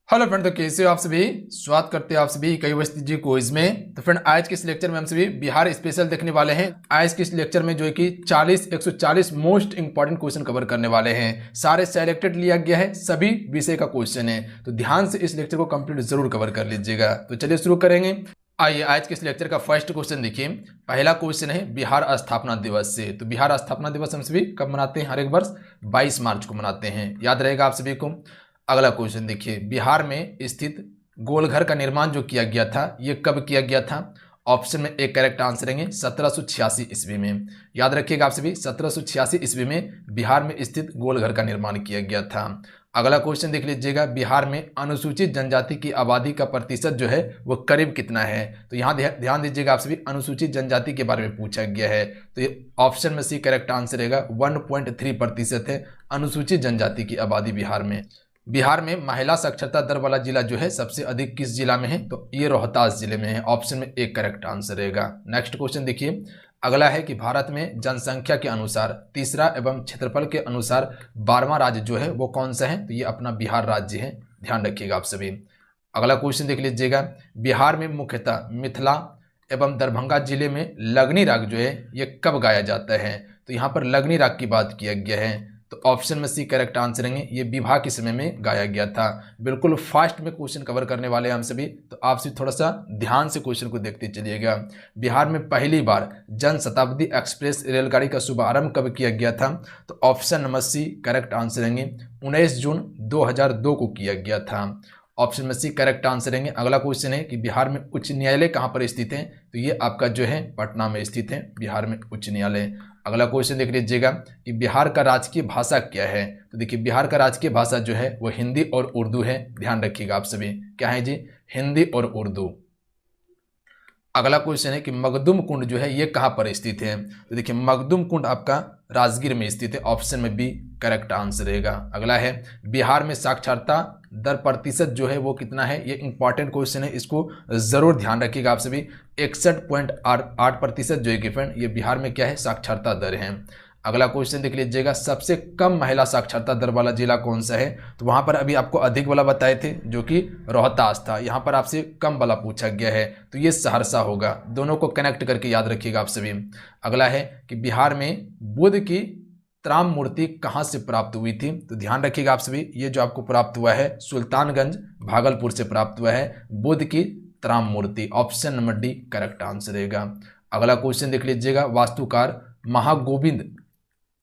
Hello friend, तो कैसे हो आप सभी। स्वागत करते हैं आप सभी कई वस्तु जी क्विज में। तो फ्रेंड, आज के इस लेक्चर में हम सभी बिहार स्पेशल देखने वाले हैं। आज के इस लेक्चर में जो है कि 140 मोस्ट इंपॉर्टेंट क्वेश्चन कवर करने वाले हैं। सारे सेलेक्टेड लिया गया है, सभी विषय का क्वेश्चन है, तो ध्यान से इस लेक्चर को कंप्लीट जरूर कवर कर लीजिएगा। तो चलिए शुरू करेंगे। आइए आज के इस लेक्चर का फर्स्ट क्वेश्चन देखिए। पहला क्वेश्चन है बिहार स्थापना दिवस से। तो बिहार स्थापना दिवस हम सभी कब मनाते हैं? हर एक वर्ष 22 मार्च को मनाते हैं, याद रहेगा आप सभी को। अगला क्वेश्चन देखिए, बिहार में स्थित गोलघर का निर्माण जो किया गया था, ये कब किया गया था? ऑप्शन में एक करेक्ट आंसर रहेंगे 1786 ईस्वी में। याद रखिएगा आप सभी, 1786 ईस्वी में बिहार में स्थित गोलघर का निर्माण किया गया था। अगला क्वेश्चन देख लीजिएगा, बिहार में अनुसूचित जनजाति की आबादी का प्रतिशत जो है वो करीब कितना है? तो यहाँ ध्यान दीजिएगा आप सभी, अनुसूचित जनजाति के बारे में पूछा गया है, तो ये ऑप्शन में सी करेक्ट आंसर रहेगा। 1.3% है अनुसूचित जनजाति की आबादी बिहार में। बिहार में महिला साक्षरता दर वाला जिला जो है सबसे अधिक किस जिला में है? तो ये रोहतास जिले में है, ऑप्शन में एक करेक्ट आंसर रहेगा। नेक्स्ट क्वेश्चन देखिए, अगला है कि भारत में जनसंख्या के अनुसार तीसरा एवं क्षेत्रफल के अनुसार 12वां राज्य जो है वो कौन सा है? तो ये अपना बिहार राज्य है, ध्यान रखिएगा आप सभी। अगला क्वेश्चन देख लीजिएगा, बिहार में मुख्यतः मिथिला एवं दरभंगा जिले में लगनी राग जो है ये कब गाया जाता है? तो यहाँ पर लगनी राग की बात किया गया है, तो ऑप्शन में सी करेक्ट आंसर रहेंगे। ये विवाह के समय में गाया गया था। बिल्कुल फास्ट में क्वेश्चन कवर करने वाले हैं हम सभी, तो आप सभी थोड़ा सा ध्यान से क्वेश्चन को देखते चलिएगा। बिहार में पहली बार जन शताब्दी एक्सप्रेस रेलगाड़ी का शुभारंभ कब किया गया था? तो option number C correct answer रहेंगे 19 जून 2002 को किया गया था, ऑप्शन में सी करेक्ट आंसर रहेंगे। अगला क्वेश्चन है कि बिहार में उच्च न्यायालय कहाँ पर स्थित है? तो ये आपका जो है पटना में स्थित है, बिहार में उच्च न्यायालय। अगला क्वेश्चन देख लीजिएगा कि बिहार का राजकीय भाषा क्या है? तो देखिए, बिहार का राजकीय भाषा जो है वो हिंदी और उर्दू है, ध्यान रखिएगा आप सभी। क्या है जी? हिंदी और उर्दू। अगला क्वेश्चन है कि मखदुम कुंड जो है ये कहाँ पर स्थित है? तो देखिए, मखदुम कुंड आपका राजगीर में स्थित है, ऑप्शन में बी करेक्ट आंसर रहेगा। अगला है बिहार में साक्षरता दर प्रतिशत जो है वो कितना है? ये इंपॉर्टेंट क्वेश्चन है, इसको जरूर ध्यान रखिएगा आप सभी। 61.8% जो है कि फ्रेंड ये बिहार में क्या है? साक्षरता दर है। अगला क्वेश्चन देख लीजिएगा, सबसे कम महिला साक्षरता दर वाला जिला कौन सा है? तो वहां पर अभी आपको अधिक वाला बताए थे जो कि रोहतास था, यहाँ पर आपसे कम वाला पूछा गया है, तो ये सहरसा होगा। दोनों को कनेक्ट करके याद रखिएगा आप सभी। अगला है कि बिहार में बुद्ध की त्राम मूर्ति कहाँ से प्राप्त हुई थी? तो ध्यान रखिएगा आप सभी, ये जो आपको प्राप्त हुआ है सुल्तानगंज भागलपुर से प्राप्त हुआ है बुद्ध की त्राम मूर्ति, option number D correct answer रहेगा। अगला क्वेश्चन देख लीजिएगा, वास्तुकार महागोविंद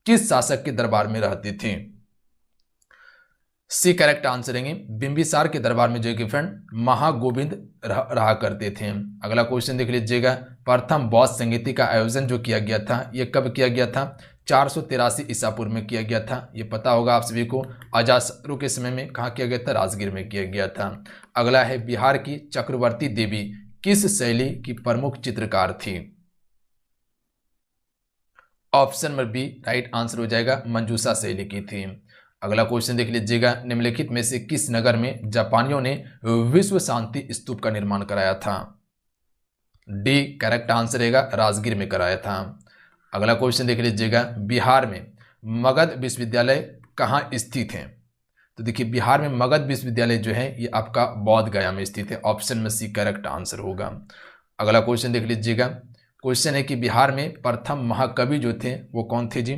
किस शासक के दरबार में रहते थे? सी करेक्ट आंसर रहेंगे, बिंबिसार के दरबार में जो है कि फ्रेंड महागोविंद रहा करते थे। अगला क्वेश्चन देख लीजिएगा, प्रथम बौद्ध संगीति का आयोजन जो किया गया था ये कब किया गया था? 483 ईसा पूर्व में किया गया था, ये पता होगा आप सभी को। अजातशत्रु के समय में कहाँ किया गया था? राजगीर में किया गया था। अगला है बिहार की चक्रवर्ती देवी किस शैली की प्रमुख चित्रकार थी? Option number B right answer हो जाएगा, मंजूषा शैली की थी। अगला क्वेश्चन देख लीजिएगा, निम्नलिखित में से किस नगर में जापानियों ने विश्व शांति स्तूप का निर्माण कराया था? डी करेक्ट आंसर रहेगा, राजगीर में कराया था। अगला क्वेश्चन देख लीजिएगा, बिहार में मगध विश्वविद्यालय कहाँ स्थित है? तो देखिए, बिहार में मगध विश्वविद्यालय जो है ये आपका बोध गया में स्थित है, ऑप्शन में सी करेक्ट आंसर होगा। अगला क्वेश्चन देख लीजिएगा, क्वेश्चन है कि बिहार में प्रथम महाकवि जो थे वो कौन थे जी?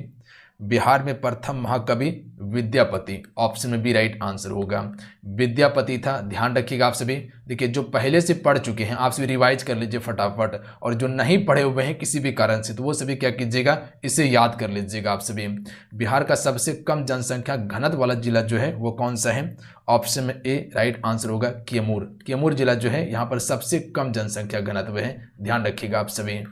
बिहार में प्रथम महाकवि विद्यापति, ऑप्शन में बी राइट आंसर होगा, विद्यापति था, ध्यान रखिएगा आप सभी। देखिए, जो पहले से पढ़ चुके हैं आप सभी रिवाइज कर लीजिए फटाफट, और जो नहीं पढ़े हुए हैं किसी भी कारण से तो वो सभी क्या कीजिएगा, इसे याद कर लीजिएगा आप सभी। बिहार का सबसे कम जनसंख्या घनत्व वाला जिला जो है वो कौन सा है? ऑप्शन में ए राइट आंसर होगा, कैमूर। कैमूर जिला जो है यहाँ पर सबसे कम जनसंख्या घनत्व है, ध्यान रखिएगा आप सभी।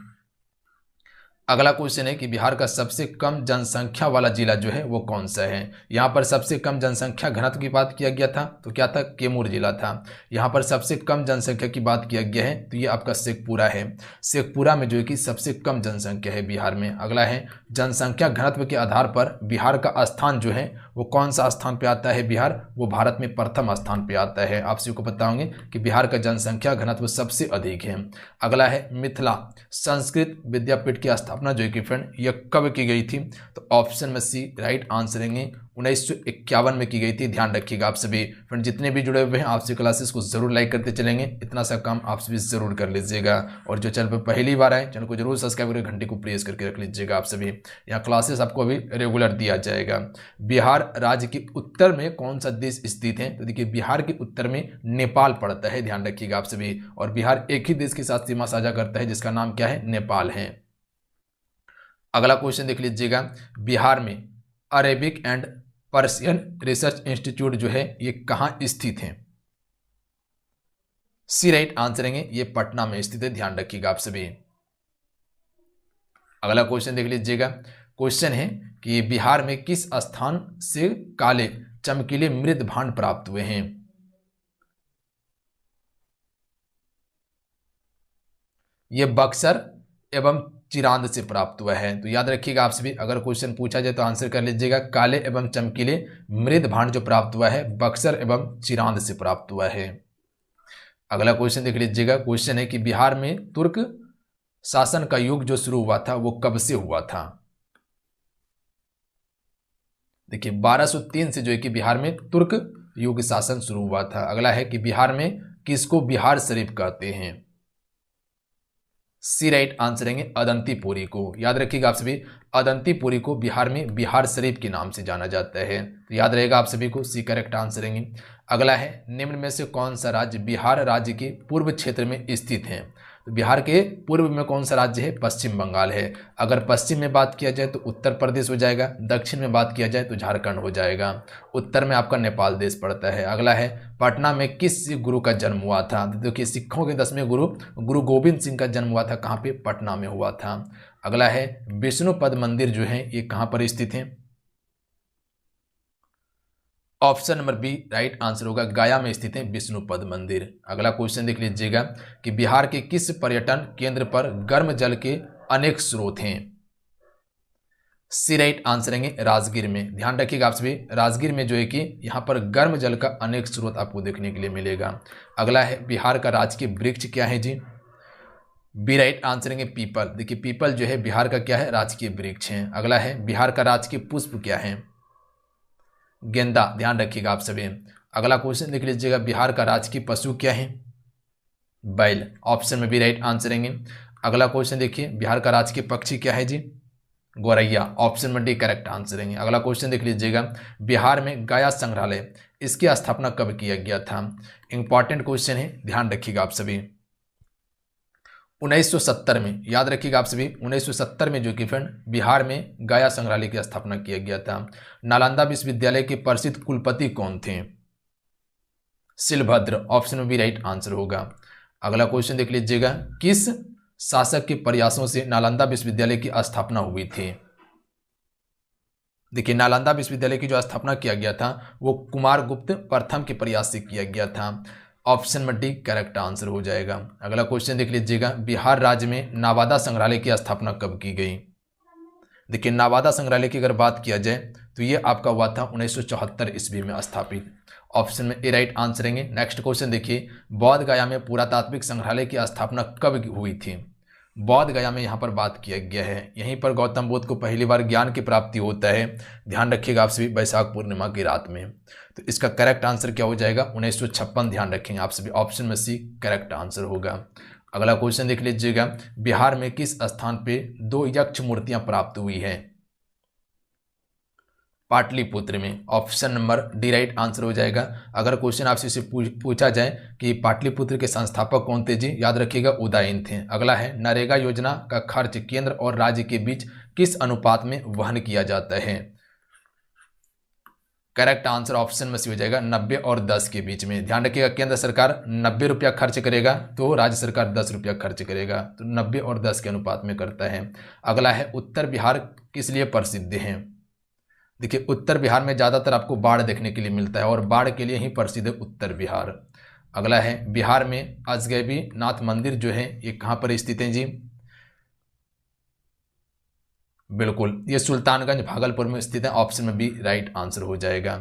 अगला क्वेश्चन है कि बिहार का सबसे कम जनसंख्या वाला जिला जो है वो कौन सा है? यहाँ पर सबसे कम जनसंख्या घनत्व की बात किया गया था तो क्या था? कैमूर जिला था। यहाँ पर सबसे कम जनसंख्या की बात किया गया है तो ये आपका शेखपुरा है। शेखपुरा में जो है कि सबसे कम जनसंख्या है बिहार में। अगला है जनसंख्या घनत्व के आधार पर बिहार का स्थान जो है वो कौन सा स्थान पे आता है? बिहार वो भारत में प्रथम स्थान पे आता है। आप सभी को पता होंगे कि बिहार का जनसंख्या घनत्व सबसे अधिक है। अगला है मिथिला संस्कृत विद्यापीठ की स्थापना स्थापना जो है कि फ्रेंड यह कब की गई थी? तो ऑप्शन में सी राइट आंसर रहेंगे 1951 में की गई थी। ध्यान रखिएगा आप सभी फ्रेंड जितने भी जुड़े हुए हैं आपसे क्लासेस को जरूर लाइक करते चलेंगे, इतना सा काम आप सभी जरूर कर लीजिएगा। और जो चैनल पर पहली बार आए चैनल को जरूर सब्सक्राइब करके घंटी को प्रेस करके रख लीजिएगा। आप सभी यहाँ क्लासेस आपको अभी रेगुलर दिया जाएगा। बिहार राज्य के उत्तर में कौन सा देश स्थित है? तो देखिए बिहार के उत्तर में नेपाल पड़ता है, ध्यान रखिएगा आप सभी। और बिहार एक ही देश के साथ सीमा साझा करता है जिसका नाम क्या है? नेपाल है। अगला क्वेश्चन देख लीजिएगा, बिहार में Arabic and Persian research institute जो है ये कहां स्थित है? सी राइट आंसर है, ये पटना में स्थित है, ध्यान रखिएगा आप सभी। अगला क्वेश्चन देख लीजिएगा, क्वेश्चन है कि बिहार में किस स्थान से काले चमकीले मृद भांड प्राप्त हुए हैं? ये बक्सर एवं चिरांद से प्राप्त हुआ है। तो याद रखिएगा आप सभी, अगर क्वेश्चन पूछा जाए तो आंसर कर लीजिएगा, काले एवं चमकीले मृद भांड जो प्राप्त हुआ है बक्सर एवं चिरांद से प्राप्त हुआ है। अगला क्वेश्चन देख लीजिएगा, क्वेश्चन है कि बिहार में तुर्क शासन का युग जो शुरू हुआ था वो कब से हुआ था? देखिए 1203 से जो है कि बिहार में तुर्क युग शासन शुरू हुआ था। अगला है कि बिहार में किसको बिहार शरीफ कहते हैं? सी राइट आंसर है अदंतीपुरी को। याद रखिएगा आप सभी, अदंतीपुरी को बिहार में बिहार शरीफ के नाम से जाना जाता है। तो याद रहेगा आप सभी को, सी करेक्ट आंसर है। अगला है, निम्न में से कौन सा राज्य बिहार राज्य के पूर्व क्षेत्र में स्थित है? तो बिहार के पूर्व में कौन सा राज्य है? पश्चिम बंगाल है। अगर पश्चिम में बात किया जाए तो उत्तर प्रदेश हो जाएगा, दक्षिण में बात किया जाए तो झारखंड हो जाएगा, उत्तर में आपका नेपाल देश पड़ता है। अगला है, पटना में किस गुरु का जन्म हुआ था? देखिए सिखों के 10वें गुरु गुरु गोविंद सिंह का जन्म हुआ था, कहाँ पे? पटना में हुआ था। अगला है, विष्णुपद मंदिर जो है ये कहाँ पर स्थित है? Option number B right answer होगा, गया में स्थित है विष्णुपद मंदिर। अगला क्वेश्चन देख लीजिएगा कि बिहार के किस पर्यटन केंद्र पर गर्म जल के अनेक स्रोत हैं? सी राइट आंसर है राजगीर में। ध्यान रखिएगा आप सभी, राजगीर में जो है कि यहाँ पर गर्म जल का अनेक स्रोत आपको देखने के लिए मिलेगा। अगला है, बिहार का राजकीय वृक्ष क्या है जी? बी राइट आंसर है पीपल। देखिए पीपल जो है बिहार का क्या है? राजकीय वृक्ष है। अगला है, बिहार का राजकीय पुष्प क्या है? गेंदा। ध्यान रखिएगा आप सभी। अगला क्वेश्चन देख लीजिएगा, बिहार का राजकीय पशु क्या है? बैल। ऑप्शन में भी राइट आंसर है। अगला क्वेश्चन देखिए, बिहार का राजकीय पक्षी क्या है जी? गौरैया। ऑप्शन में डी करेक्ट आंसर है। अगला क्वेश्चन देख लीजिएगा, बिहार में गया संग्रहालय इसकी स्थापना कब किया गया था? इंपॉर्टेंट क्वेश्चन है, ध्यान रखिएगा आप सभी। 1970 में। याद रखिएगा आप सभी, 1970 में जो कि फ्रेंड बिहार में गया संग्रहालय की स्थापना किया गया था। नालंदा विश्वविद्यालय के प्रसिद्ध कुलपति कौन थे? शिलभद्र। ऑप्शन में भी राइट आंसर होगा। अगला क्वेश्चन देख लीजिएगा, किस शासक के प्रयासों से नालंदा विश्वविद्यालय की स्थापना हुई थी? देखिए नालंदा विश्वविद्यालय की जो स्थापना किया गया था वो कुमारगुप्त प्रथम के प्रयास से किया गया था। ऑप्शन में डी करेक्ट आंसर हो जाएगा। अगला क्वेश्चन देख लीजिएगा, बिहार राज्य में नावादा संग्रहालय की स्थापना कब की गई? देखिए नावादा संग्रहालय की अगर बात किया जाए तो ये आपका हुआ था 1974 ईस्वी में स्थापित। ऑप्शन में ए राइट आंसर है। नेक्स्ट क्वेश्चन देखिए, बौद्ध गया में पुरातात्विक संग्रहालय की स्थापना कब हुई थी? बौद्ध गया में यहाँ पर बात किया गया है, यहीं पर गौतम बुद्ध को पहली बार ज्ञान की प्राप्ति होता है। ध्यान रखिएगा आप सभी, वैशाख पूर्णिमा की रात में। तो इसका करेक्ट आंसर क्या हो जाएगा? 1956। ध्यान रखेंगे आप सभी, ऑप्शन में सी करेक्ट आंसर होगा। अगला क्वेश्चन देख लीजिएगा, बिहार में किस स्थान पे 2 यक्ष मूर्तियां प्राप्त हुई है? पाटलिपुत्र में। Option number D right answer हो जाएगा। अगर क्वेश्चन आपसे इसे पूछा जाए कि पाटलिपुत्र के संस्थापक कौन थे जी, याद रखिएगा उदयन थे। अगला है, नरेगा योजना का खर्च केंद्र और राज्य के बीच किस अनुपात में वहन किया जाता है? करेक्ट आंसर ऑप्शन में सी हो जाएगा 90 और 10 के बीच में। ध्यान रखिएगा, केंद्र सरकार 90 रुपया खर्च करेगा तो राज्य सरकार 10 रुपया खर्च करेगा, तो 90 और 10 के अनुपात में करता है। अगला है, उत्तर बिहार किस लिए प्रसिद्ध है? देखिए उत्तर बिहार में ज़्यादातर आपको बाढ़ देखने के लिए मिलता है और बाढ़ के लिए ही प्रसिद्ध है उत्तर बिहार। अगला है, बिहार में अजगैबी नाथ मंदिर जो है ये कहाँ पर स्थित है जी? बिल्कुल, ये सुल्तानगंज भागलपुर में स्थित है। ऑप्शन में बी राइट आंसर हो जाएगा।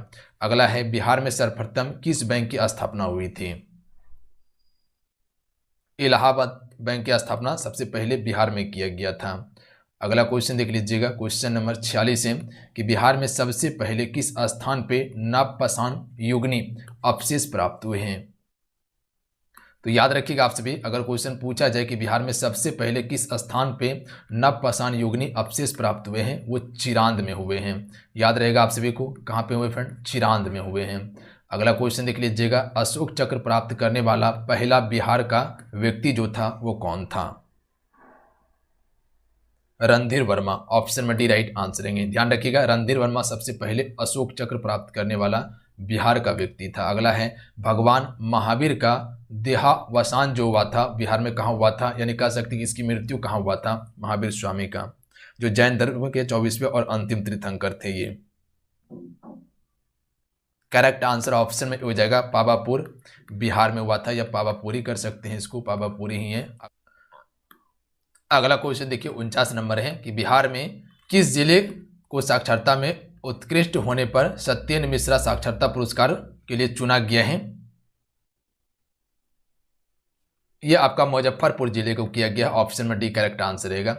अगला है, बिहार में सर्वप्रथम किस बैंक की स्थापना हुई थी? इलाहाबाद बैंक की स्थापना सबसे पहले बिहार में किया गया था। अगला क्वेश्चन देख लीजिएगा, क्वेश्चन नंबर 46 है कि बिहार में सबसे पहले किस स्थान पे नवपाषाण युगनी अवशेष प्राप्त हुए हैं। तो याद रखिएगा आप सभी, अगर क्वेश्चन पूछा जाए कि बिहार में सबसे पहले किस स्थान पे नवपाषाण युगनी अवशेष प्राप्त हुए हैं, वो चिरांद में हुए हैं। याद रहेगा आप सभी को, कहाँ पे हुए फ्रेंड, चिरांद में हुए हैं। अगला क्वेश्चन देख लीजिएगा, अशोक चक्र प्राप्त करने वाला पहला बिहार का व्यक्ति जो था वो कौन था। रणधीर वर्मा, ऑप्शन में डी राइट आंसर है। ध्यान रखिएगा, रणधीर वर्मा सबसे पहले अशोक चक्र प्राप्त करने वाला बिहार का व्यक्ति था। अगला है, भगवान महावीर का देहावसान जो हुआ था बिहार में कहाँ हुआ था, यानी कह सकते कि इसकी मृत्यु कहाँ हुआ था, महावीर स्वामी का, जो जैन धर्म के 24वें और अंतिम तीर्थंकर थे। ये करेक्ट आंसर ऑप्शन में हो जाएगा पावापुर, बिहार में हुआ था, या पावापुरी कर सकते हैं इसको, पावापुरी ही है। अगला क्वेश्चन देखिए 49 नंबर है कि बिहार में किस जिले को साक्षरता में उत्कृष्ट होने पर सत्येंद्र मिश्रा साक्षरता पुरस्कार के लिए चुना गया है। यह आपका मुजफ्फरपुर जिले को किया गया, ऑप्शन में डी करेक्ट आंसर रहेगा।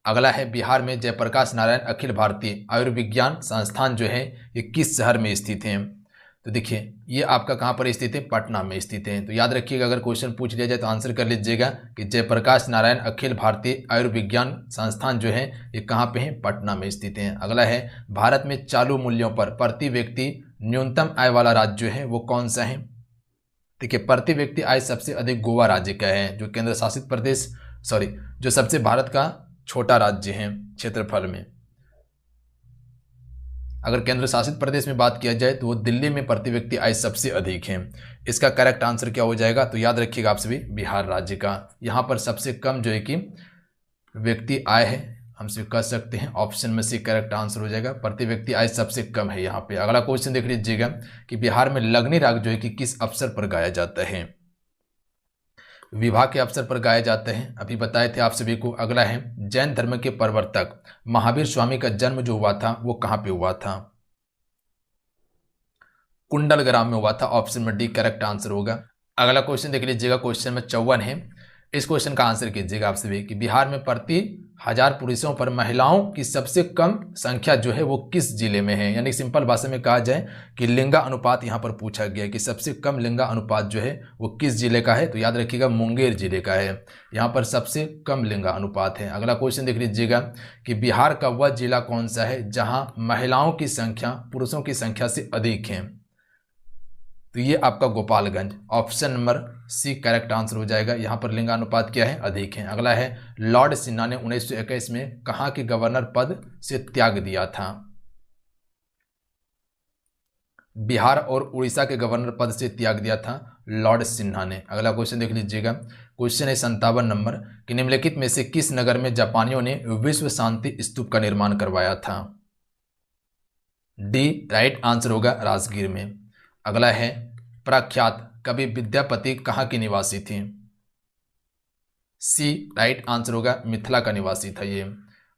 अगला है, बिहार में जयप्रकाश नारायण अखिल भारतीय आयुर्विज्ञान संस्थान जो है ये किस शहर में स्थित है। तो देखिए ये आपका कहाँ पर स्थित है, पटना में स्थित है। तो याद रखिएगा, अगर क्वेश्चन पूछ लिया जाए तो आंसर कर लीजिएगा कि जयप्रकाश नारायण अखिल भारतीय आयुर्विज्ञान संस्थान जो है ये कहाँ पे है, पटना में स्थित है। अगला है, भारत में चालू मूल्यों पर प्रति व्यक्ति न्यूनतम आय वाला राज्य जो है वो कौन सा है। देखिए प्रति व्यक्ति आय सबसे अधिक गोवा राज्य का है, जो केंद्र शासित प्रदेश जो सबसे भारत का छोटा राज्य है क्षेत्रफल में। अगर केंद्र शासित प्रदेश में बात किया जाए तो वो दिल्ली में प्रति व्यक्ति आय सबसे अधिक है। इसका करेक्ट आंसर क्या हो जाएगा, तो याद रखिएगा आप सभी, बिहार राज्य का। यहाँ पर सबसे कम जो है कि व्यक्ति आय है, हम सिर्फ कह सकते हैं ऑप्शन में से करेक्ट आंसर हो जाएगा, प्रति व्यक्ति आय सबसे कम है यहाँ पे। अगला क्वेश्चन देख लीजिएगा कि बिहार में लगनी राग जो है कि किस अवसर पर गाया जाता है। विवाह के अवसर पर गाए जाते हैं, अभी बताए थे आप सभी को। अगला है, जैन धर्म के प्रवर्तक महावीर स्वामी का जन्म जो हुआ था वो कहाँ पे हुआ था। कुंडलग्राम में हुआ था, ऑप्शन में डी करेक्ट आंसर होगा। अगला क्वेश्चन देख लीजिएगा, क्वेश्चन में 54 है। इस क्वेश्चन का आंसर कीजिएगा आप सभी कि बिहार में प्रति 1000 पुरुषों पर महिलाओं की सबसे कम संख्या जो है वो किस जिले में है। यानी सिंपल भाषा में कहा जाए कि लिंगा अनुपात यहाँ पर पूछा गया है कि सबसे कम लिंगा अनुपात जो है वो किस जिले का है। तो याद रखिएगा मुंगेर जिले का है, यहाँ पर सबसे कम लिंगा अनुपात है। अगला क्वेश्चन देख लीजिएगा कि बिहार का वह जिला कौन सा है जहाँ महिलाओं की संख्या पुरुषों की संख्या से अधिक है। तो ये आपका Gopalganj, option number C correct answer हो जाएगा। यहाँ पर लिंगानुपात क्या है, अधिक है। अगला है, लॉर्ड सिन्हा ने 1921 में कहाँ के गवर्नर पद से त्याग दिया था। बिहार और उड़ीसा के गवर्नर पद से त्याग दिया था लॉर्ड सिन्हा ने। अगला क्वेश्चन देख लीजिएगा, क्वेश्चन है 57 नंबर कि निम्नलिखित में से किस नगर में जापानियों ने विश्व शांति स्तूप का निर्माण करवाया था। डी राइट आंसर होगा, राजगीर में। अगला है, प्रख्यात कवि विद्यापति कहाँ की निवासी थी। सी राइट आंसर होगा, मिथिला का निवासी था ये।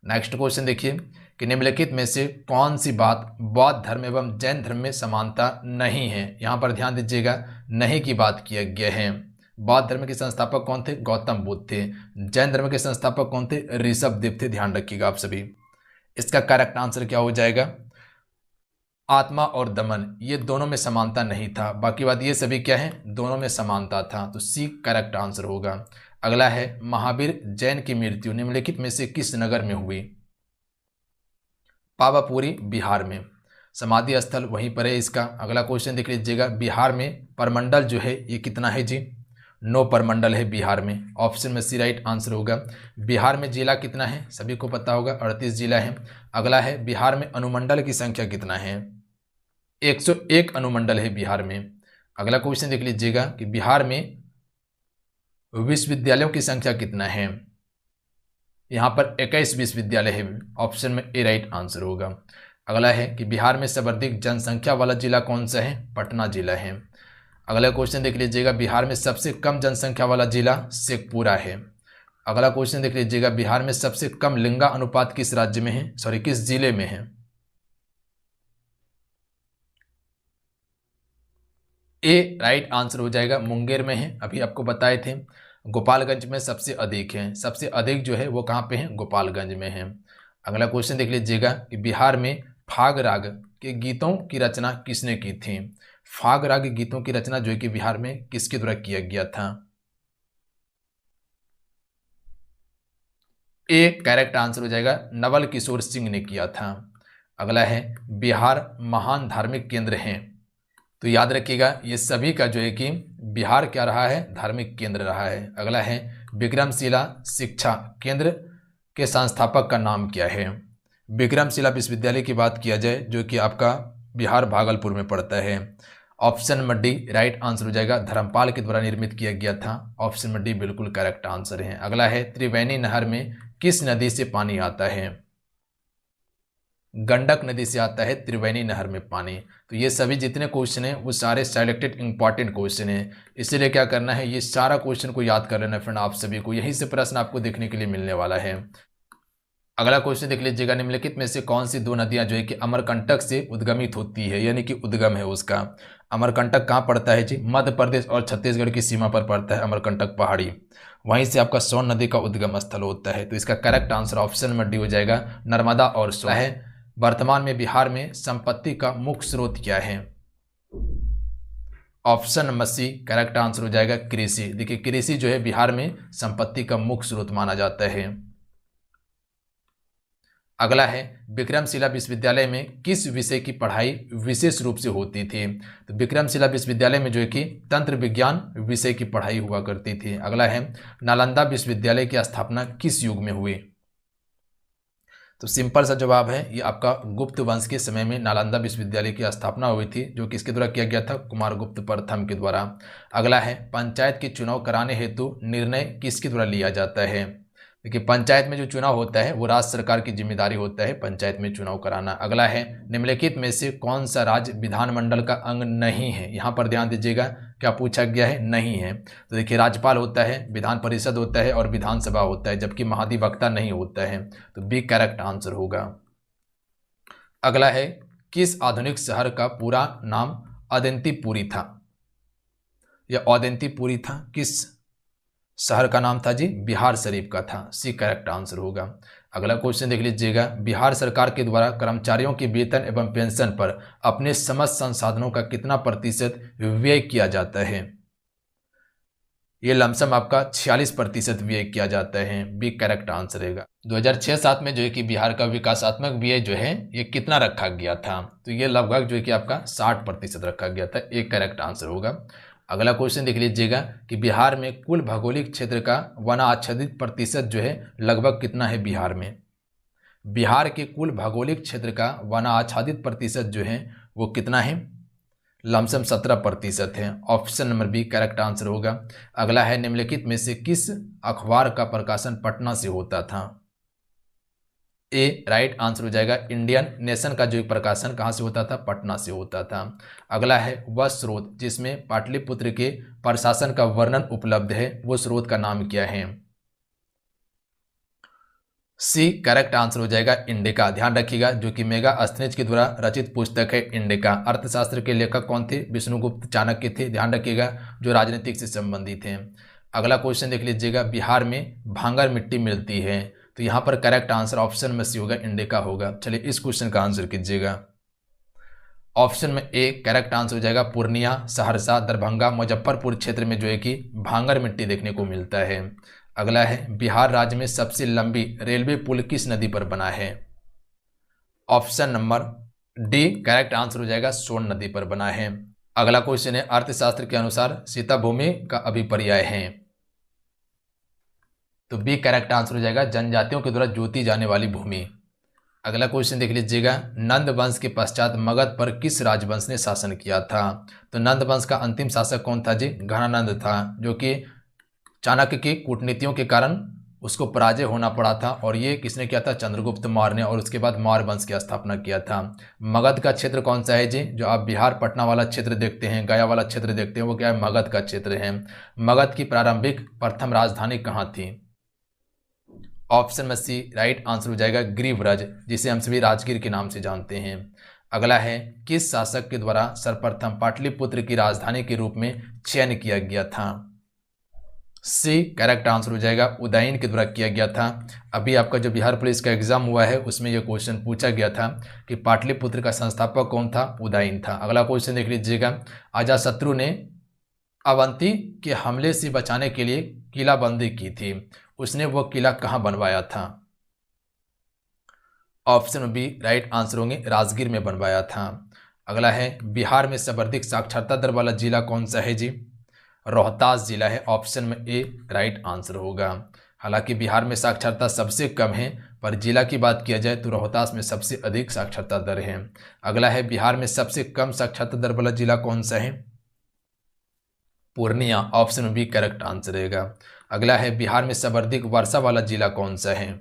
नेक्स्ट क्वेश्चन देखिए कि निम्नलिखित में से कौन सी बात बौद्ध धर्म एवं जैन धर्म में समानता नहीं है। यहाँ पर ध्यान दीजिएगा, नहीं की बात किया गया है। बौद्ध धर्म के संस्थापक कौन थे, गौतम बुद्ध थे। जैन धर्म के संस्थापक कौन थे, ऋषभदेव थे। ध्यान रखिएगा आप सभी। इसका करेक्ट आंसर क्या हो जाएगा, आत्मा और दमन, ये दोनों में समानता नहीं था। बाकी बात ये सभी क्या है, दोनों में समानता था। तो सी करेक्ट आंसर होगा। अगला है, महावीर जैन की मृत्यु निम्नलिखित में से किस नगर में हुई। पावापुरी, बिहार में। समाधि स्थल वहीं पर है इसका। अगला क्वेश्चन देख लीजिएगा, बिहार में परमंडल जो है ये कितना है जी। 9 परमंडल है बिहार में, ऑप्शन में सी राइट आंसर होगा। बिहार में जिला कितना है, सभी को पता होगा, 38 जिला है। अगला है, बिहार में अनुमंडल की संख्या कितना है। 101 अनुमंडल है बिहार में। अगला क्वेश्चन देख लीजिएगा कि बिहार में विश्वविद्यालयों की संख्या कितना है। यहाँ पर 21 विश्वविद्यालय है, ऑप्शन में ए राइट आंसर होगा। अगला है कि बिहार में सर्वाधिक जनसंख्या वाला जिला कौन सा है, पटना जिला है। अगला क्वेश्चन देख लीजिएगा, बिहार में सबसे कम जनसंख्या वाला जिला शेखपुरा है। अगला क्वेश्चन देख लीजिएगा, बिहार में सबसे कम लिंगा अनुपात किस राज्य में है, किस जिले में है। ए राइट आंसर हो जाएगा, मुंगेर में है। अभी आपको बताए थे गोपालगंज में सबसे अधिक है, सबसे अधिक जो है वो कहाँ पे है, गोपालगंज में है। अगला क्वेश्चन देख लीजिएगा कि बिहार में फाग राग के गीतों की रचना किसने की थी। फाग राग गीतों की रचना जो है कि बिहार में किसके द्वारा किया गया था। ए करेक्ट आंसर हो जाएगा नवल किशोर सिंह ने किया था। अगला है बिहार महान धार्मिक केंद्र है, तो याद रखिएगा ये सभी का जो है कि बिहार क्या रहा है, धार्मिक केंद्र रहा है। अगला है विक्रमशिला शिक्षा केंद्र के संस्थापक का नाम क्या है। विक्रमशिला विश्वविद्यालय की बात किया जाए जो कि आपका बिहार भागलपुर में पड़ता है। Option number D right answer हो जाएगा, धर्मपाल के द्वारा निर्मित किया गया था। ऑप्शन नंबर डी बिल्कुल करेक्ट आंसर है। अगला है त्रिवेणी नहर में किस नदी से पानी आता है। गंडक नदी से आता है त्रिवेणी नहर में पानी। तो ये सभी जितने क्वेश्चन हैं वो सारे सेलेक्टेड इंपॉर्टेंट क्वेश्चन हैं, इसीलिए क्या करना है, ये सारा क्वेश्चन को याद कर लेना फ्रेंड आप सभी को। यहीं से प्रश्न आपको देखने के लिए मिलने वाला है। अगला क्वेश्चन देख लीजिएगा, निम्नलिखित में से कौन सी दो नदियां जो है कि अमरकंटक से उद्गमित होती है, यानी कि उद्गम है उसका। अमरकंटक कहाँ पड़ता है जी, मध्य प्रदेश और छत्तीसगढ़ की सीमा पर पड़ता है अमरकंटक पहाड़ी, वहीं से आपका सोन नदी का उद्गम स्थल होता है। तो इसका correct answer option number D हो जाएगा, नर्मदा और सोन है। वर्तमान में बिहार में संपत्ति का मुख्य स्रोत क्या है। Option number C correct answer हो जाएगा, कृषि। देखिए कृषि जो है बिहार में संपत्ति का मुख्य स्रोत माना जाता है। अगला है विक्रमशिला विश्वविद्यालय में किस विषय की पढ़ाई विशेष रूप से होती थी। तो विक्रमशिला विश्वविद्यालय में जो है कि तंत्र विज्ञान विषय की पढ़ाई हुआ करती थी। अगला है नालंदा विश्वविद्यालय की स्थापना किस युग में हुई। तो सिंपल सा जवाब है, ये आपका गुप्त वंश के समय में नालंदा विश्वविद्यालय की स्थापना हुई थी, जो किसके द्वारा किया गया था, कुमारगुप्त प्रथम के द्वारा। अगला है पंचायत के चुनाव कराने हेतु निर्णय किसके द्वारा लिया जाता है। देखिए पंचायत में जो चुनाव होता है वो राज्य सरकार की जिम्मेदारी होता है पंचायत में चुनाव कराना। अगला है निम्नलिखित में से कौन सा राज्य विधानमंडल का अंग नहीं है। यहाँ पर ध्यान दीजिएगा क्या पूछा गया है, नहीं है। तो देखिए राज्यपाल होता है, विधान परिषद होता है और विधानसभा होता है, जबकि महाधिवक्ता नहीं होता है। तो बी करेक्ट आंसर होगा। अगला है किस आधुनिक शहर का पूरा नाम अदेंतीपुरी था। यह अदेंतीपुरी था, किस शहर का नाम था जी, बिहार शरीफ का था। सी करेक्ट आंसर होगा। अगला क्वेश्चन देख लीजिएगा, बिहार सरकार के द्वारा कर्मचारियों के वेतन एवं पेंशन पर अपने समस्त संसाधनों का कितना प्रतिशत व्यय किया जाता है। ये लमसम आपका 46% व्यय किया जाता है। बी करेक्ट आंसर रहेगा। 2006-07 में जो है कि बिहार का विकासात्मक व्यय जो है ये कितना रखा गया था। तो ये लगभग जो है कि आपका 60% रखा गया था। एक करेक्ट आंसर होगा। अगला क्वेश्चन देख लीजिएगा कि बिहार में कुल भौगोलिक क्षेत्र का वनाच्छादित प्रतिशत जो है लगभग कितना है बिहार में। बिहार के कुल भौगोलिक क्षेत्र का वनाच्छादित प्रतिशत जो है वो कितना है, लमसम 17% है। Option number B correct answer होगा। अगला है निम्नलिखित में से किस अखबार का प्रकाशन पटना से होता था। ए राइट आंसर हो जाएगा, इंडियन नेशन का जो प्रकाशन कहाँ से होता था, पटना से होता था। अगला है वह स्रोत जिसमें पाटलिपुत्र के प्रशासन का वर्णन उपलब्ध है, वो स्रोत का नाम क्या है। सी करेक्ट आंसर हो जाएगा, इंडिका। ध्यान रखिएगा जो कि मेगास्थनीज के द्वारा रचित पुस्तक है इंडिका। अर्थशास्त्र के लेखक कौन थे, विष्णुगुप्त चाणक्य थे। ध्यान रखिएगा जो राजनीतिक से संबंधित हैं। अगला क्वेश्चन देख लीजिएगा, बिहार में भांगर मिट्टी मिलती है। तो यहाँ पर करेक्ट आंसर ऑप्शन में सी होगा, इंडिका होगा। चलिए इस क्वेश्चन का आंसर कीजिएगा। ऑप्शन में ए करेक्ट आंसर हो जाएगा, पूर्णिया, सहरसा, दरभंगा, मुजफ्फरपुर क्षेत्र में जो है कि भांगर मिट्टी देखने को मिलता है। अगला है बिहार राज्य में सबसे लंबी रेलवे पुल किस नदी पर बना है। Option number D correct answer हो जाएगा, सोन नदी पर बना है। अगला क्वेश्चन है अर्थशास्त्र के अनुसार सीता भूमि का अभिपर्याय है। तो बी करेक्ट आंसर हो जाएगा, जनजातियों के द्वारा जोती जाने वाली भूमि। अगला क्वेश्चन देख लीजिएगा, नंद वंश के पश्चात मगध पर किस राजवंश ने शासन किया था। तो नंद वंश का अंतिम शासक कौन था जी, घनानंद था, जो कि चाणक्य की कूटनीतियों के कारण उसको पराजय होना पड़ा था। और ये किसने किया था, चंद्रगुप्त मौर्य ने। और उसके बाद मौर्य वंश की स्थापना किया था। मगध का क्षेत्र कौन सा है जी, जो आप बिहार पटना वाला क्षेत्र देखते हैं, गया वाला क्षेत्र देखते हैं, वो क्या है, मगध का क्षेत्र है। मगध की प्रारंभिक प्रथम राजधानी कहाँ थी। ऑप्शन में सी राइट आंसर हो जाएगा, गिरिव्रज, जिसे हम सभी राजगीर के नाम से जानते हैं। अगला है किस शासक के द्वारा सर्वप्रथम पाटलिपुत्र की राजधानी के रूप में चयन किया गया था। सी करेक्ट आंसर हो जाएगा, उदयन के द्वारा किया गया था। अभी आपका जो बिहार पुलिस का एग्जाम हुआ है उसमें यह क्वेश्चन पूछा गया था कि पाटलिपुत्र का संस्थापक कौन था, उदयन था। अगला क्वेश्चन देख लीजिएगा, अजातशत्रु ने अवंती के हमले से बचाने के लिए किलाबंदी की थी, उसने वह किला कहाँ बनवाया था? ऑप्शन बी राइट आंसर होंगे, राजगीर में बनवाया था। अगला है, बिहार में सर्वाधिक साक्षरता दर वाला जिला कौन सा है जी? रोहतास जिला है, ऑप्शन में ए राइट आंसर होगा। हालांकि बिहार में साक्षरता सबसे कम है, पर जिला की बात किया जाए तो रोहतास में सबसे अधिक साक्षरता दर है। अगला है, बिहार में सबसे कम साक्षरता दर वाला जिला कौन सा है? Purnia, option B correct answer रहेगा। अगला है, बिहार में सर्वाधिक वर्षा वाला जिला कौन सा है?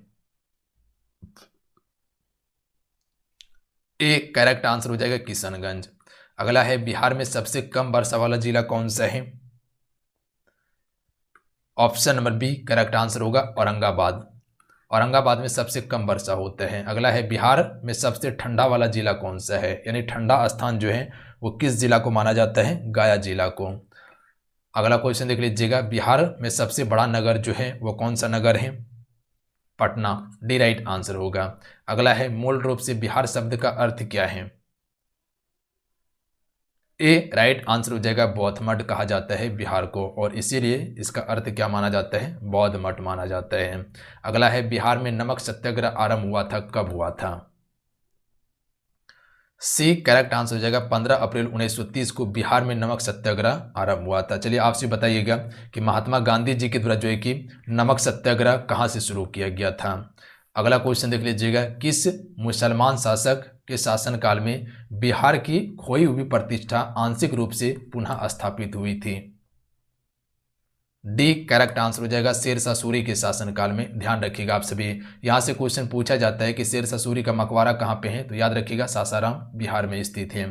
ए करेक्ट आंसर हो जाएगा, किशनगंज। अगला है, बिहार में सबसे कम वर्षा वाला जिला कौन सा है? Option number B correct answer होगा, औरंगाबाद। औरंगाबाद में सबसे कम वर्षा होता है। अगला है, बिहार में सबसे ठंडा वाला जिला कौन सा है, यानी ठंडा स्थान जो है वो किस जिला को माना जाता है? गया जिला को। अगला क्वेश्चन देख लीजिएगा, बिहार में सबसे बड़ा नगर जो है वो कौन सा नगर है? पटना, डी राइट आंसर होगा। अगला है, मूल रूप से बिहार शब्द का अर्थ क्या है? ए राइट आंसर हो जाएगा, बौद्ध मठ कहा जाता है बिहार को, और इसीलिए इसका अर्थ क्या माना जाता है? बौद्ध मठ माना जाता है। अगला है, बिहार में नमक सत्याग्रह आरंभ हुआ था, कब हुआ था? सी करेक्ट आंसर हो जाएगा, 15 अप्रैल 1930 को बिहार में नमक सत्याग्रह आरंभ हुआ था। चलिए आपसे बताइएगा कि महात्मा गांधी जी के द्वारा जो है कि नमक सत्याग्रह कहाँ से शुरू किया गया था? अगला क्वेश्चन देख लीजिएगा, किस मुसलमान शासक के शासनकाल में बिहार की खोई हुई प्रतिष्ठा आंशिक रूप से पुनः स्थापित हुई थी? डी करेक्ट आंसर हो जाएगा, शेरशाह सूरी के शासनकाल में। ध्यान रखिएगा आप सभी, यहाँ से क्वेश्चन पूछा जाता है कि शेरशाह सूरी का मकबरा कहाँ पे है, तो याद रखिएगा सासाराम बिहार में स्थित है।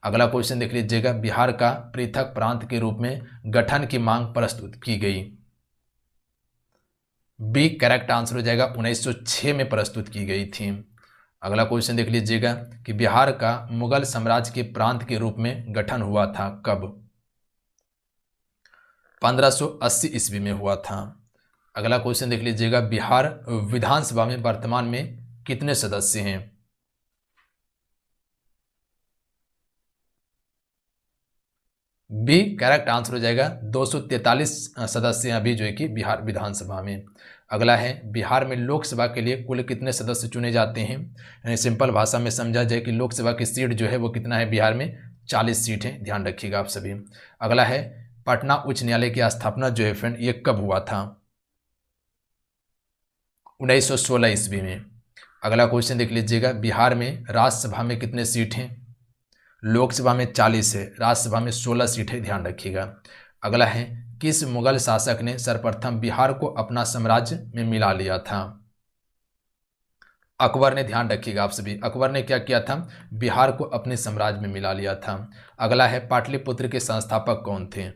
अगला क्वेश्चन देख लीजिएगा, बिहार का पृथक प्रांत के रूप में गठन की मांग प्रस्तुत की गई? बी करेक्ट आंसर हो जाएगा, 1906 में प्रस्तुत की गई थी। अगला क्वेश्चन देख लीजिएगा कि बिहार का मुगल साम्राज्य के प्रांत के रूप में गठन हुआ था, कब? 1580 ईस्वी में हुआ था। अगला क्वेश्चन देख लीजिएगा, बिहार विधानसभा में वर्तमान में कितने सदस्य हैं? बी करेक्ट आंसर हो जाएगा, 243 सदस्य हैं अभी जो है कि बिहार विधानसभा में। अगला है, बिहार में लोकसभा के लिए कुल कितने सदस्य चुने जाते हैं? यानी सिंपल भाषा में समझा जाए कि लोकसभा की सीट जो है वो कितना है बिहार में? 40 सीट है, ध्यान रखिएगा आप सभी। अगला है, पटना उच्च न्यायालय की स्थापना जो है फ्रेंड ये कब हुआ था? 1916 ईस्वी में। अगला क्वेश्चन देख लीजिएगा, बिहार में राज्यसभा में कितने सीट हैं? लोकसभा में 40 है, राज्यसभा में 16 सीट है, ध्यान रखिएगा। अगला है, किस मुगल शासक ने सर्वप्रथम बिहार को अपना साम्राज्य में मिला लिया था? अकबर ने, ध्यान रखिएगा आप सभी। अकबर ने क्या किया था? बिहार को अपने साम्राज्य में मिला लिया था। अगला है, पाटलिपुत्र के संस्थापक कौन थे?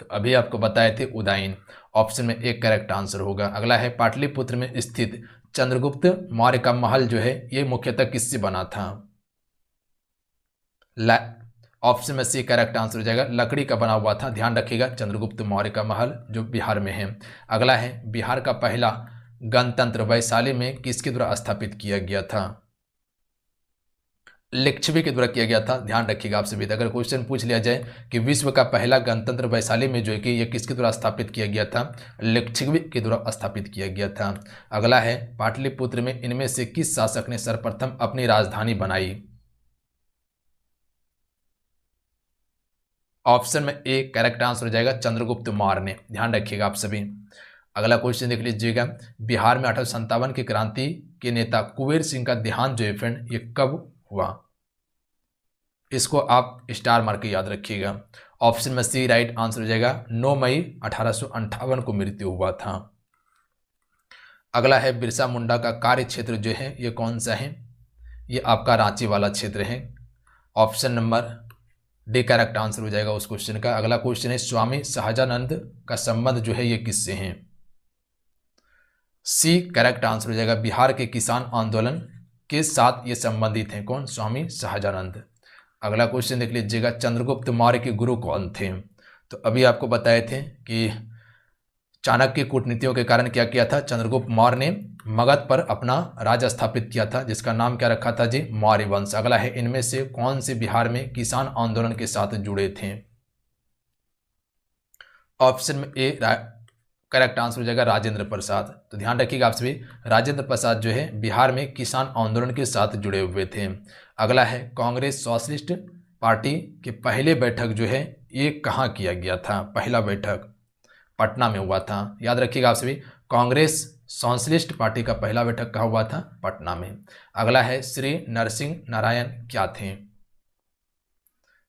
तो अभी आपको बताए थे उदयन, ऑप्शन में एक करेक्ट आंसर होगा। अगला है, पाटलिपुत्र में स्थित चंद्रगुप्त मौर्य का महल जो है ये मुख्यतः किससे बना था? ऑप्शन में सी करेक्ट आंसर हो जाएगा, लकड़ी का बना हुआ था। ध्यान रखिएगा, चंद्रगुप्त मौर्य का महल जो बिहार में है। अगला है, बिहार का पहला गणतंत्र वैशाली में किसके द्वारा स्थापित किया गया था? लिच्छवी के द्वारा किया गया था। ध्यान रखिएगा आप सभी, अगर क्वेश्चन पूछ लिया जाए कि विश्व का पहला गणतंत्र वैशाली में जो है कि यह किसके द्वारा स्थापित किया गया था? लिच्छवी के द्वारा स्थापित किया गया था। अगला है, पाटलिपुत्र में इनमें से किस शासक ने सर्वप्रथम अपनी राजधानी बनाई? ऑप्शन में ए करेक्ट आंसर हो जाएगा, चंद्रगुप्त मौर्य ने। ध्यान रखिएगा आप सभी। अगला क्वेश्चन देख लीजिएगा, बिहार में 1857 की क्रांति के नेता कुबेर सिंह का देहांत जो है फ्रेंड ये कब हुआ? इसको आप स्टार मार के याद रखिएगा। ऑप्शन में सी राइट आंसर हो जाएगा, 9 मई 1858 को मृत्यु हुआ था। अगला है, बिरसा मुंडा का कार्य क्षेत्र जो है ये कौन सा है? ये आपका रांची वाला क्षेत्र है। Option number D correct answer हो जाएगा उस क्वेश्चन का। अगला क्वेश्चन है, स्वामी सहजानंद का संबंध जो है ये किससे है? सी करेक्ट आंसर हो जाएगा, बिहार के किसान आंदोलन के साथ ये संबंधित हैं। कौन? स्वामी सहजानंद। अगला क्वेश्चन देख लीजिएगा, चंद्रगुप्त मौर्य के गुरु कौन थे? तो अभी आपको बताए थे कि चाणक्य की कूटनीतियों के कारण क्या किया था, चंद्रगुप्त मौर्य ने मगध पर अपना राज स्थापित किया था, जिसका नाम क्या रखा था जी, मौर्य वंश। अगला है, इनमें से कौन से बिहार में किसान आंदोलन के साथ जुड़े थे? ऑप्शन में ए करेक्ट आंसर हो जाएगा राजेंद्र प्रसाद। तो ध्यान रखिएगा आप सभी, राजेंद्र प्रसाद जो है बिहार में किसान आंदोलन के साथ जुड़े हुए थे। अगला है, कांग्रेस सोशलिस्ट पार्टी की पहले बैठक जो है ये कहाँ किया गया था? पहला बैठक पटना में हुआ था। याद रखिएगा आप सभी, कांग्रेस सोशलिस्ट पार्टी का पहला बैठक कहाँ हुआ था? पटना में। अगला है, श्री नरसिंह नारायण क्या थे?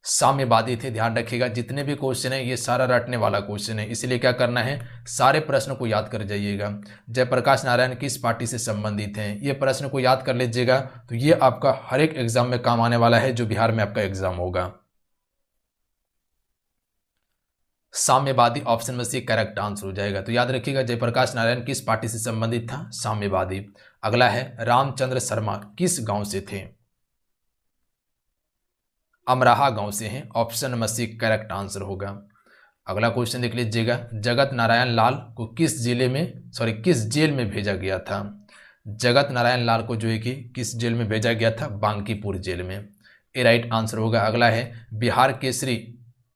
साम्यवादी थे। ध्यान रखिएगा, जितने भी क्वेश्चन है ये सारा रटने वाला क्वेश्चन है, इसलिए क्या करना है, सारे प्रश्न को याद कर जाइएगा। जयप्रकाश नारायण किस पार्टी से संबंधित हैं, ये प्रश्न को याद कर लीजिएगा, तो ये आपका हर एक एग्जाम में काम आने वाला है जो बिहार में आपका एग्जाम होगा। साम्यवादी ऑप्शन में से करेक्ट आंसर हो जाएगा। तो याद रखिएगा, जयप्रकाश नारायण किस पार्टी से संबंधित था? साम्यवादी। अगला है, रामचंद्र शर्मा किस गांव से थे? अमराहा गांव से हैं। Option number C correct answer होगा। अगला क्वेश्चन देख लीजिएगा, जगत नारायण लाल को किस जेल में भेजा गया था? जगत नारायण लाल को जो है कि किस जेल में भेजा गया था? बांकीपुर जेल में। ए राइट आंसर होगा। अगला है, बिहार केसरी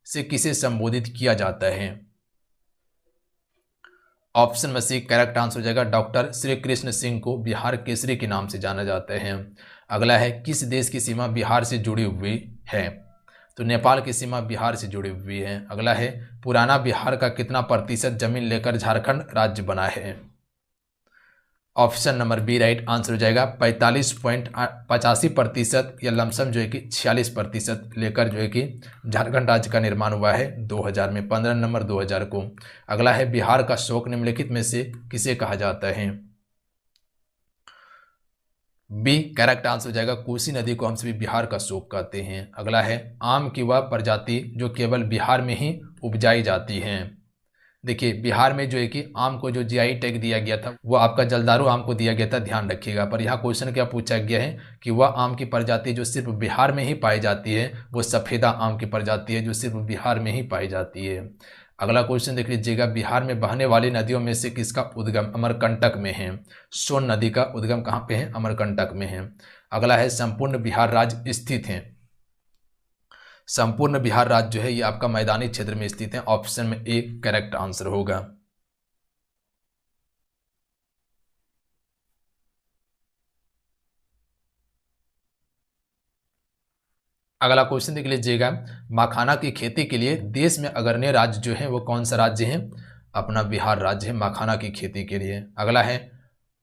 से किसे संबोधित किया जाता है? ऑप्शन में सी करेक्ट आंसर हो जाएगा, डॉक्टर श्री कृष्ण सिंह को बिहार केसरी के नाम से जाना जाता है। अगला है, किस देश की सीमा बिहार से जुड़ी हुई है? तो नेपाल की सीमा बिहार से जुड़ी हुई है। अगला है, पुराना बिहार का कितना प्रतिशत जमीन लेकर झारखंड राज्य बना है? Option number B right answer हो जाएगा, 45.85% या लमसम जो है कि 46% लेकर जो है कि झारखंड राज्य का निर्माण हुआ है 2000 में, 15 नवंबर 2000 को। अगला है, बिहार का शोक निम्नलिखित में से किसे कहा जाता है? बी करेक्ट आंसर हो जाएगा, कोसी नदी को हम सभी बिहार का शोक कहते हैं। अगला है, आम की वह प्रजाति जो केवल बिहार में ही उपजाई जाती है। देखिए, बिहार में जो है कि आम को जो जीआई टैग दिया गया था वो आपका जलदारू आम को दिया गया था, ध्यान रखिएगा। पर यहाँ क्वेश्चन क्या पूछा गया है कि वह आम की प्रजाति जो सिर्फ बिहार में ही पाई जाती है वो सफेदा आम की प्रजाति है जो सिर्फ बिहार में ही पाई जाती है। अगला क्वेश्चन देख लीजिएगा, बिहार में बहने वाली नदियों में से किसका उद्गम अमरकंटक में है? सोन नदी का उद्गम कहाँ पे है? अमरकंटक में है। अगला है, संपूर्ण बिहार राज्य स्थित है। संपूर्ण बिहार राज्य जो है ये आपका मैदानी क्षेत्र में स्थित है। ऑप्शन में ए करेक्ट आंसर होगा। अगला क्वेश्चन देख लीजिएगा, मखाना की खेती के लिए देश में अग्रणी राज्य जो है वो कौन सा राज्य है? अपना बिहार राज्य है मखाना की खेती के लिए। अगला है,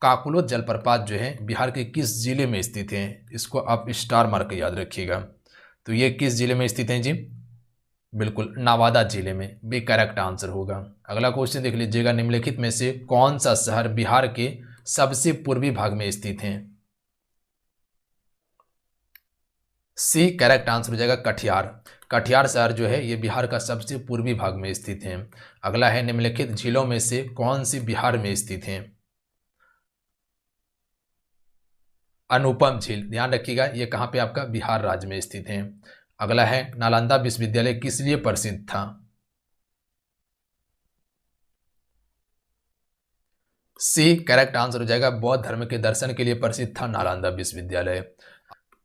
काकुलो जलप्रपात जो है बिहार के किस जिले में स्थित है? इसको आप स्टार मार्क याद रखिएगा। तो ये किस जिले में स्थित है जी? बिल्कुल नवादा जिले में। बी करेक्ट आंसर होगा। अगला क्वेश्चन देख लीजिएगा, निम्नलिखित में से कौन सा शहर बिहार के सबसे पूर्वी भाग में स्थित है? सी करेक्ट आंसर हो जाएगा, कटिहार। कटिहार शहर जो है ये बिहार का सबसे पूर्वी भाग में स्थित है। अगला है, निम्नलिखित झीलों में से कौन सी बिहार में स्थित है? अनुपम झील। ध्यान रखिएगा, ये कहाँ पे आपका बिहार राज्य में स्थित है। अगला है, नालंदा विश्वविद्यालय किस लिए प्रसिद्ध था? सी करेक्ट आंसर हो जाएगा, बौद्ध धर्म के दर्शन के लिए प्रसिद्ध था नालंदा विश्वविद्यालय।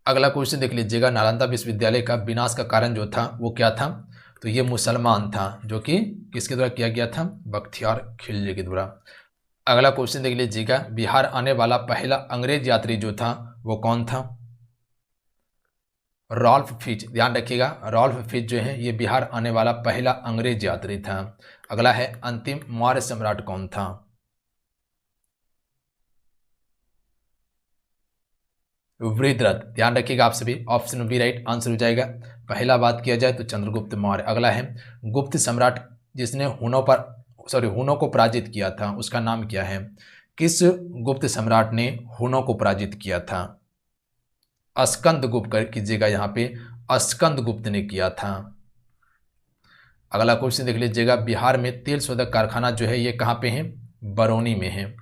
अगला क्वेश्चन देख लीजिएगा, नालंदा विश्वविद्यालय का विनाश का कारण जो था वो क्या था? तो ये मुसलमान था, जो कि किसके द्वारा किया गया था? बख्तियार खिलजी के द्वारा। अगला क्वेश्चन देख लीजिएगा, बिहार आने वाला पहला अंग्रेज यात्री जो था वो कौन था? Ralph Fitch. ध्यान रखिएगा, रॉल्फ फिच जो है ये बिहार आने वाला पहला अंग्रेज यात्री था। अगला है, अंतिम मौर्य सम्राट कौन था? वृद्धरथ। ध्यान रखिएगा आप सभी, ऑप्शन बी राइट आंसर हो जाएगा। पहला बात किया जाए तो चंद्रगुप्त मौर्य। अगला है, गुप्त सम्राट जिसने हुनों को पराजित किया था उसका नाम क्या है? किस गुप्त सम्राट ने हुनों को पराजित किया था? स्कंद गुप्त कीजिएगा, यहाँ पे स्कंद गुप्त ने किया था। अगला क्वेश्चन देख लीजिएगा, बिहार में तेल शोधक कारखाना जो है ये कहाँ पे है? बरौनी में है।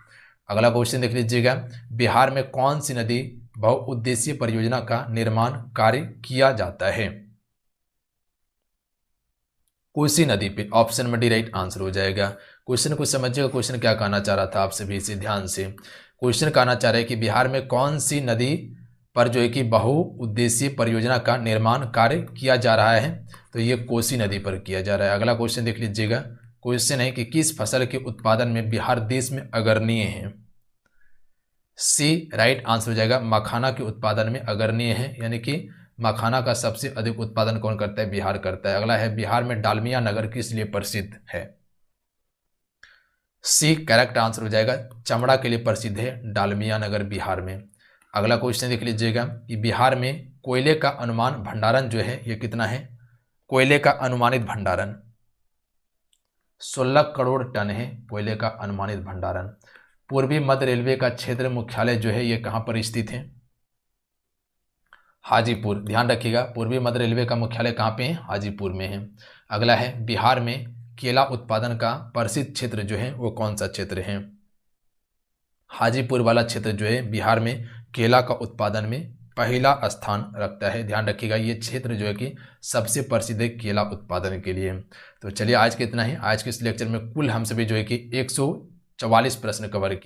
अगला क्वेश्चन देख लीजिएगा, बिहार में कौन सी नदी बहुउद्देशीय परियोजना का निर्माण कार्य किया जाता है? कोसी नदी पे, ऑप्शन में डी राइट आंसर हो जाएगा। क्वेश्चन को समझिएगा, क्वेश्चन क्या कहना चाह रहा था आप सभी से ध्यान से। क्वेश्चन कहना चाह रहे हैं कि बिहार में कौन सी नदी पर जो है कि बहुउद्देशीय परियोजना का निर्माण कार्य किया जा रहा है, तो ये कोसी नदी पर किया जा रहा है। अगला क्वेश्चन देख लीजिएगा। क्वेश्चन है कि किस फसल के उत्पादन में बिहार देश में अग्रणीय है। सी राइट आंसर हो जाएगा, मखाना के उत्पादन में अग्रणीय है, यानी कि मखाना का सबसे अधिक उत्पादन कौन करता है, बिहार करता है। अगला है बिहार में डालमिया नगर किस लिए प्रसिद्ध है। सी करेक्ट आंसर हो जाएगा, चमड़ा के लिए प्रसिद्ध है डालमिया नगर बिहार में। अगला क्वेश्चन देख लीजिएगा कि बिहार में कोयले का अनुमान भंडारण जो है ये कितना है। कोयले का अनुमानित भंडारण 16 करोड़ टन है, कोयले का अनुमानित भंडारण। पूर्वी मध्य रेलवे का क्षेत्र मुख्यालय जो है ये कहाँ पर स्थित है, हाजीपुर। ध्यान रखिएगा, पूर्वी मध्य रेलवे का मुख्यालय कहाँ पे है, हाजीपुर में है। अगला है बिहार में केला उत्पादन का प्रसिद्ध क्षेत्र जो है वो कौन सा क्षेत्र है। हाजीपुर वाला क्षेत्र जो है बिहार में केला का उत्पादन में पहला स्थान रखता है। ध्यान रखिएगा, ये क्षेत्र जो है कि सबसे प्रसिद्ध है केला उत्पादन के लिए। तो चलिए आज के इतना ही। आज के इस लेक्चर में कुल हम सभी जो है कि 144 प्रश्न कवर किए।